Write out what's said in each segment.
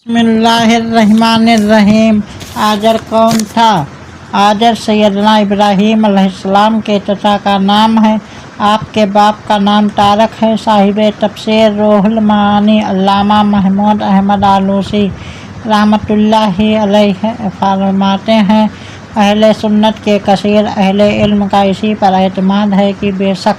बिस्मिल्लाहिर्रहमानिर्रहीम। आजर कौन था? आजर सैयदना इब्राहीम अलैहिस्सलाम के चचा का नाम है। आपके बाप का नाम तारक है। साहिब तफसीर रूहुल मानी अल्लामा महमूद अहमद आलूसी रहमतुल्लाहि अलैहि फरमाते हैं, अहले सुन्नत के कसीर अहले इल्म का इसी पर एतमाद है कि बेशक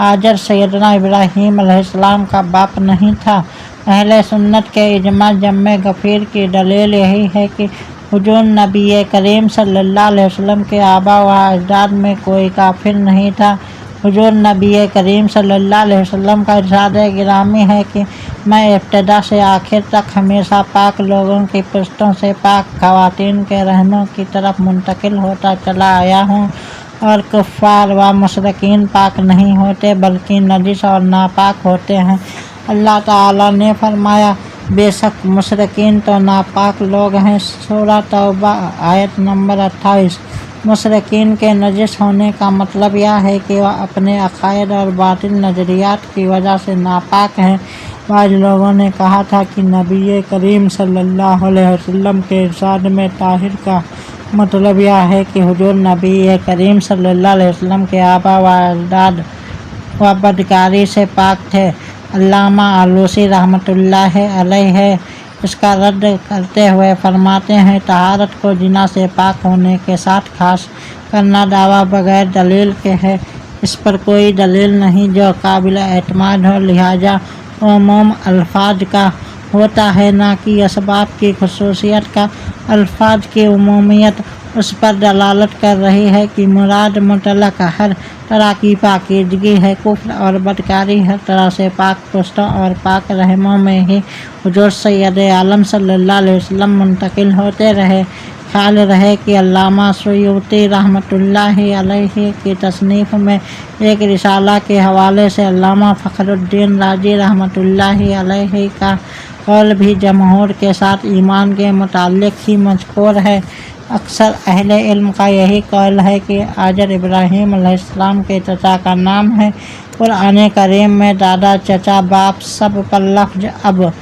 आजर सैयदना इब्राहीम अलैहिस्सलाम का बाप नहीं था। अहले सुन्नत के इजमा जम्मे गफ़ीर की दलील यही है कि हुजूर नबी करीम सल्लल्लाहु अलैहि वसल्लम के आबा व अजदाद में कोई काफिर नहीं था। हुजूर नबी करीम सल्लल्लाहु अलैहि वसल्लम का इरशाद गिरामी है कि मैं इब्तिदा से आखिर तक हमेशा पाक लोगों की पुश्तों से पाक ख़वातीन के रहनों की तरफ मुंतकिल होता चला आया हूँ, और कुफ़ार व मुशरिकीन पाक नहीं होते बल्कि नजिस और नापाक होते हैं। अल्लाह ताला ने फरमाया, बेशक मुशरिकीन तो नापाक लोग हैं। सूरह तौबा आयत नंबर 28। मुशरिकीन के नजिस होने का मतलब यह है कि वह अपने अकायद और बातिल नज़रियात की वजह से नापाक हैं। बाज़ लोगों ने कहा था कि नबी करीम सल्लल्लाहु अलैहि वसल्लम के इरशाद में ताहिर का मतलब यह है कि हुजूर नबी करीम सल्लल्लाहु अलैहि वसल्लम के आबा व अजदाद व बदकारी से पाक थे। अल्लामा आलूसी रहमतुल्लाहि अलैहि इसका रद्द करते हुए फरमाते हैं, तहारत को जिना से पाक होने के साथ खास करना दावा बगैर दलील के है। इस पर कोई दलील नहीं जो काबिल एतमाद हो, लिहाजा उमूम अल्फाज का होता है ना कि असबाब की खुसूसियत का। अल्फाज की उमूमियत उस पर दलालत कर रही है कि मुराद मुतलक हर तरह की पाकीज़गी है। कुफ्र और बदकारी हर तरह से पाक पुश्तों और पाक रहमों में ही हुजूर सैयद आलम सल्लल्लाहु अलैहि वसल्लम मुंतकिल होते रहे। ख्याल रहे कि अल्लामा सुयूती रहमतुल्लाहि अलैहि की तसनीफ़ में एक रिसाला के हवाले से अल्लामा फ़खरुद्दीन राज़ी रहमतुल्लाहि अलैहि का कौल भी जमहूर के साथ ईमान के मुताल्लिक़ ही मज़कूर है। अक्सर अहले इल्म का यही कौल है कि आजर इब्राहीम अलैहिस्सलाम के चचा का नाम है। कुरान करीम में दादा, चचा, बाप सब पर लफ्ज़ अब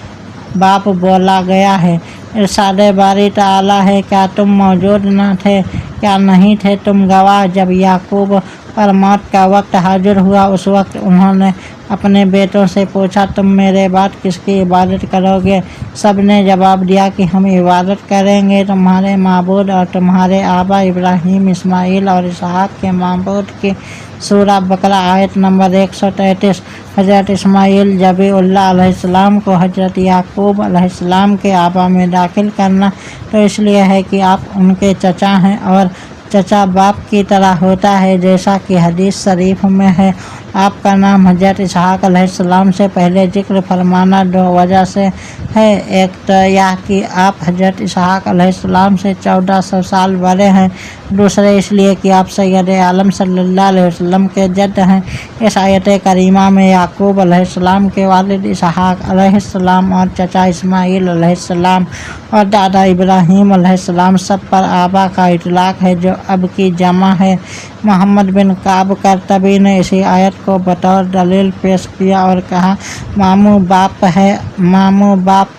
बाप बोला गया है। इरशाद बारी ताला है, क्या तुम मौजूद न थे? क्या नहीं थे तुम गवाह जब याकूब पर मौत का वक्त हाजिर हुआ? उस वक्त उन्होंने अपने बेटों से पूछा, तुम मेरे बाद किसकी इबादत करोगे? सब ने जवाब दिया कि हम इबादत करेंगे तुम्हारे माबूद और तुम्हारे आबा इब्राहीम, इस्माइल और इसहाक के माबूद की। सूरह बकरा आयत नंबर 133। हज़रत इस्माइल ज़बीउल्लाह अलैहिस्सलाम को हज़रत याकूब अलैहिस्सलाम के आबा में दाखिल करना तो इसलिए है कि आप उनके चचा हैं, और चचा बाप की तरह होता है, जैसा कि हदीस शरीफ में है। आपका नाम हज़रत इसहाक अलैहिस्सलाम से पहले जिक्र फरमाना दो वजह से है। एक तो यह कि आप हज़रत इसहाक अलैहिस्सलाम से 1400 साल बड़े हैं, दूसरे इसलिए कि आप सैयद आलम सल्लल्लाहु अलैहि वसल्लम के जद हैं। इस आयत करीमा में याकूब अलैहिस्सलाम के वालिद इसहाक अलैहिस्सलाम और चचा इस्माइल अलैहिस्सलाम और दादा इब्राहीम अलैहिस्सलाम सब पर आबा का इतलाक़ है, जो अब की जमा है। मोहम्मद बिन काब करतबी ने इसी आयत को बतौर दलील पेश किया और कहा, मामू बाप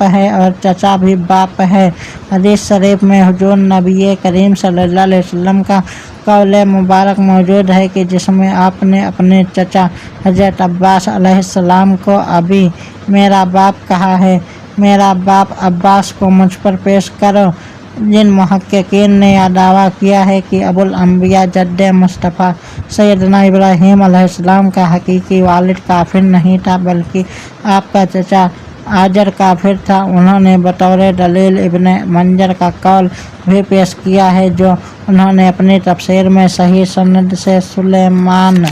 है और चचा भी बाप है। हदीस शरीफ में हुजूर नबी करीम सल्लल्लाहु अलैहि वसल्लम का कौल मुबारक मौजूद है कि जिसमें आपने अपने चचा हज़रत अब्बास अलैहिस्सलाम को अभी मेरा बाप कहा है। मेरा बाप अब्बास को मुझ पर पेश करो। जिन मुहक्किकीन ने यह दावा किया है कि अबुल अंबिया जद्दे मुस्तफ़ा सैयदना इब्राहीम अलैहिस्सलाम का हकीकी वालिद काफिर नहीं था बल्कि आपका चचा आजर काफिर था, उन्होंने बतौर दलील इब्न मंजर का कौल भी पेश किया है, जो उन्होंने अपनी तफसीर में सही सनद से सुलेमान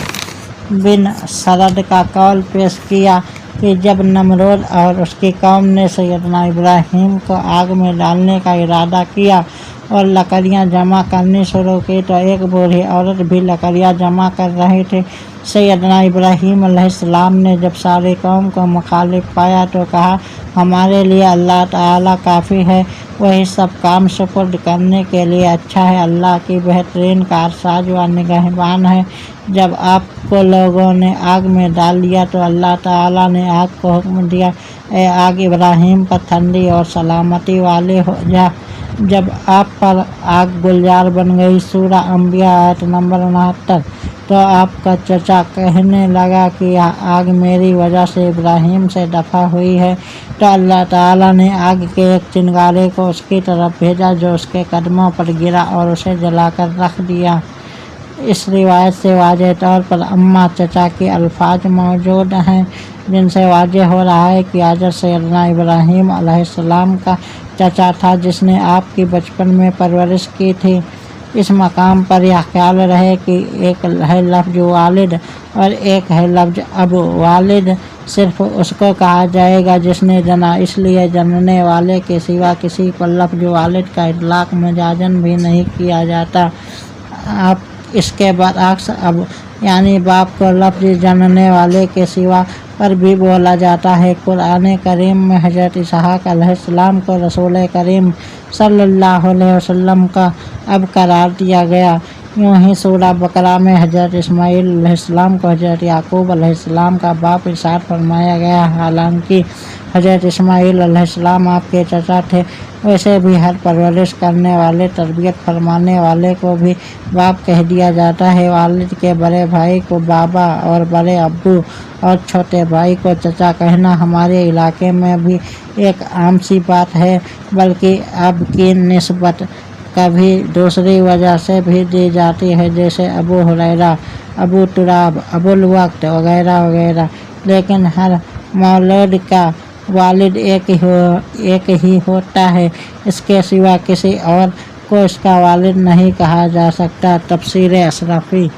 बिन सरद का कौल पेश किया कि जब नमरूद और उसकी कौम ने सैयदना इब्राहीम को आग में डालने का इरादा किया और लकड़ियाँ जमा करनी शुरू की तो एक बूढ़ी औरत भी लकड़ियाँ जमा कर रही थी। सैयदना इब्राहीम अलैहिस्सलाम ने जब सारी कौम को मुखालिफ पाया तो कहा, हमारे लिए अल्लाह ताला काफ़ी है, वही सब काम सुपुर्द करने के लिए अच्छा है, अल्लाह की बेहतरीन कारसाज व निगहबान है। जब आपको लोगों ने आग में डाल दिया तो अल्लाह ताला ने आग को हुक्म दिया, ए आग इब्राहीम पर ठंडी और सलामती वाली हो जा। जब आप पर आग गुलजार बन गई। सूरा अंबिया आयत नंबर 69। तो आपका चचा कहने लगा कि आग मेरी वजह से इब्राहीम से दफ़ा हुई है। तो अल्लाह ताला ने आग के एक चिंगारे को उसकी तरफ भेजा जो उसके कदमों पर गिरा और उसे जलाकर रख दिया। इस रिवायत से वाज़ेह तौर पर अम्मा चचा के अल्फाज मौजूद हैं, जिनसे वाज़ेह हो रहा है कि हाजर सैयदना इब्राहीम अलैहिस्सलाम का चचा था, जिसने आपकी बचपन में परवरिश की थी। इस मकाम पर यह ख्याल रहे कि एक है लफ्ज़ वालिद और एक है लफ्ज़ अब। वालिद सिर्फ उसको कहा जाएगा जिसने जना, इसलिए जनने वाले के सिवा किसी को लफ्ज़ वालिद का इतलाक़ मजाजन भी नहीं किया जाता। आप इसके बरअक्स अब यानी बाप को लफ्ज़ जनने वाले के सिवा पर भी बोला जाता है। कुरान करीम में हज़रत इसहाक़ अलैहिस्सलाम को रसूल करीम सल्लल्लाहु अलैहि वसल्लम का अब करार दिया गया। यूँ ही सूरा बकरा में हज़रत इस्माईल अलैहिस्सलाम को हज़रत याकूब अलैहिस्सलाम का बाप इरशाद फरमाया गया। हालांकि हज़रत इस्माईल अलैहिस्सलाम आपके चचा थे, वैसे भी हर परवरिश करने वाले, तरबियत फरमाने वाले को भी बाप कह दिया जाता है। वालिद के बड़े भाई को बाबा और बड़े अब्बू और छोटे भाई को चचा कहना हमारे इलाके में भी एक आम सी बात है, बल्कि अब की निस्बत कभी दूसरी वजह से भी दी जाती है, जैसे अबू हुरैरा, अबू तुराब, अबुल वक्त वगैरह वगैरह। लेकिन हर मौलूद का वालिद एक ही होता है, इसके सिवा किसी और को इसका वालिद नहीं कहा जा सकता। तफसीर अशरफी।